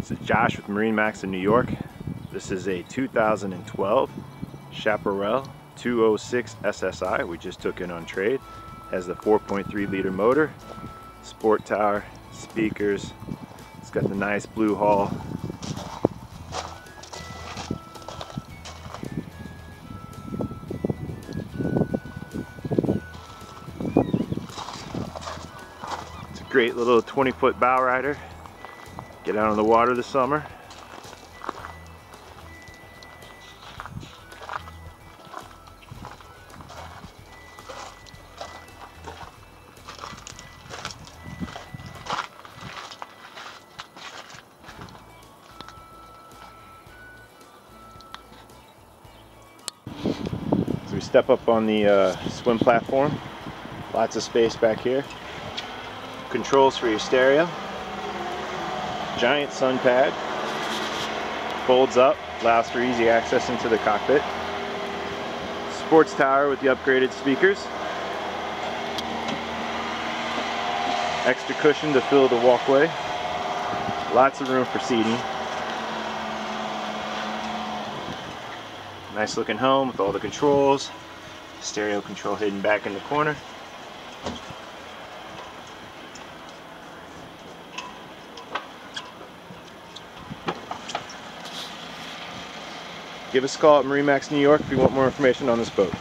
This is Josh with MarineMax in New York. This is a 2012 Chaparral 206 SSI. We just took in on trade. Has the 4.3 liter motor, sport tower, speakers. It's got the nice blue hull. It's a great little 20-foot Bowrider. Get out on the water this summer. So we step up on the swim platform. Lots of space back here. Controls for your stereo. Giant sun pad. Folds up, allows for easy access into the cockpit. Sports tower with the upgraded speakers. Extra cushion to fill the walkway. Lots of room for seating. Nice looking home with all the controls. Stereo control hidden back in the corner. Give us a call at MarineMax New York if you want more information on this boat.